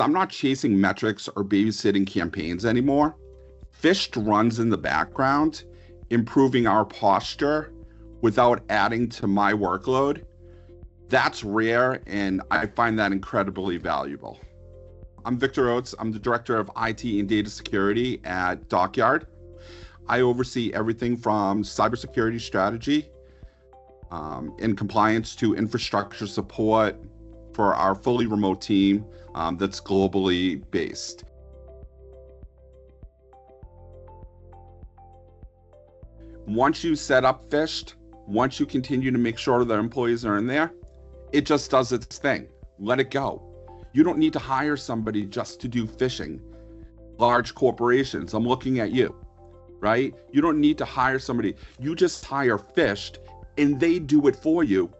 I'm not chasing metrics or babysitting campaigns anymore. Phished runs in the background, improving our posture without adding to my workload. That's rare, and I find that incredibly valuable. I'm Victor Oates. I'm the Director of IT and Data Security at Dockyard. I oversee everything from cybersecurity strategy and compliance to infrastructure support for our fully remote team that's globally based. Once you set up Phished, once you continue to make sure that employees are in there, it just does its thing. Let it go. You don't need to hire somebody just to do phishing. Large corporations, I'm looking at you, right? You don't need to hire somebody. You just hire Phished and they do it for you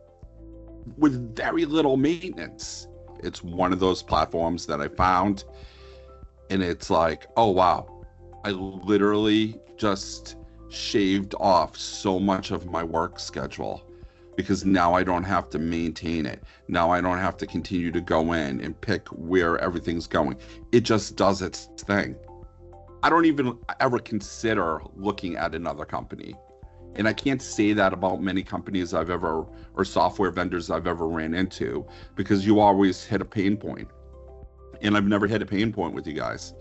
with very little maintenance. It's one of those platforms that I found, and it's like, oh wow, I literally just shaved off so much of my work schedule because now I don't have to maintain it. Now I don't have to continue to go in and pick where everything's going. It just does its thing. I don't even ever consider looking at another company. And I can't say that about many companies or software vendors I've ever ran into, because you always hit a pain point. And I've never hit a pain point with you guys,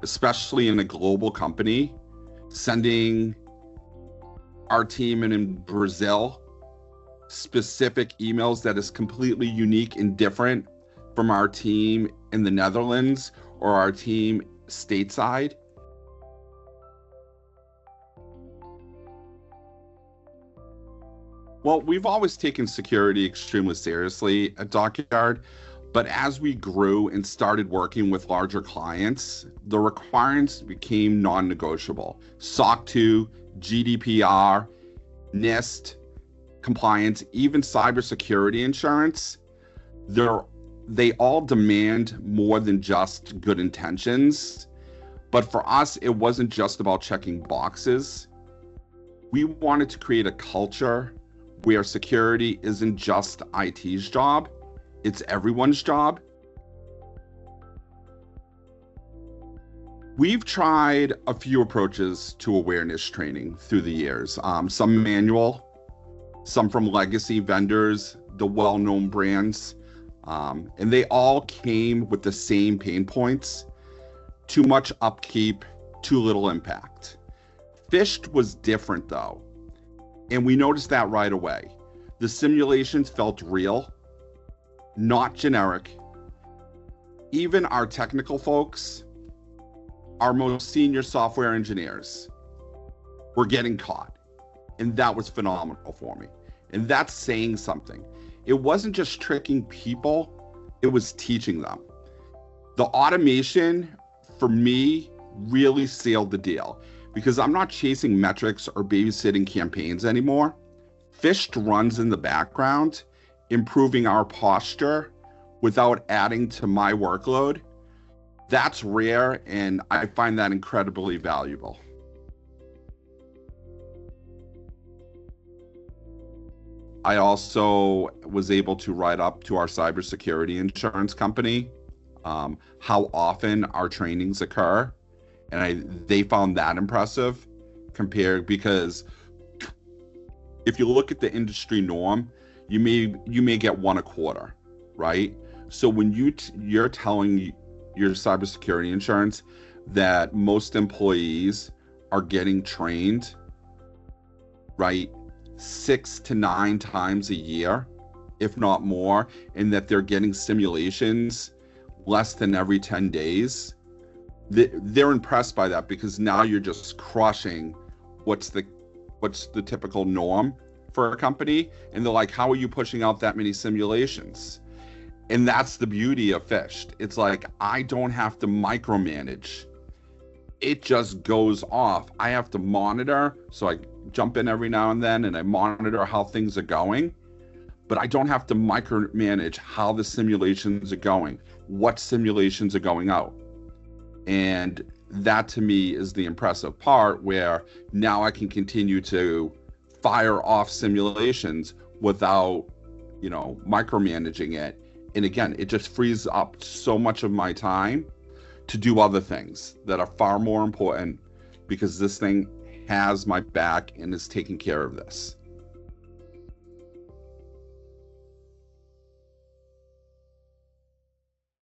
especially in a global company. Sending our team in Brazil specific emails that is completely unique and different from our team in the Netherlands or our team stateside. Well, we've always taken security extremely seriously at Dockyard, but as we grew and started working with larger clients, the requirements became non-negotiable. SOC 2, GDPR, NIST, compliance, even cybersecurity insurance, they all demand more than just good intentions. But for us, it wasn't just about checking boxes. We wanted to create a culture where security isn't just IT's job, it's everyone's job. We've tried a few approaches to awareness training through the years. Some manual, some from legacy vendors, the well-known brands, and they all came with the same pain points: too much upkeep, too little impact. Phished was different though, and we noticed that right away. The simulations felt real, not generic. Even our technical folks, our most senior software engineers, were getting caught. And that was phenomenal for me. And that's saying something. It wasn't just tricking people, it was teaching them. The automation, for me, really sealed the deal, because I'm not chasing metrics or babysitting campaigns anymore. Phished runs in the background, improving our posture without adding to my workload. That's rare, and I find that incredibly valuable. I also was able to write up to our cybersecurity insurance company how often our trainings occur, and they found that impressive because if you look at the industry norm, you may get one a quarter, right? So when you're telling your cybersecurity insurance that most employees are getting trained, right, 6 to 9 times a year, if not more, and that they're getting simulations less than every 10 days, they're impressed by that, because now you're just crushing what's the typical norm for a company, and they're like, how are you pushing out that many simulations? And that's the beauty of Phished. It's like, I don't have to micromanage. It just goes off. I have to monitor, so I jump in every now and then and I monitor how things are going, but I don't have to micromanage how the simulations are going, what simulations are going out. And that to me is the impressive part, where now I can continue to fire off simulations without, micromanaging it, And again, it just frees up so much of my time to do other things that are far more important, because this thing has my back and is taking care of this.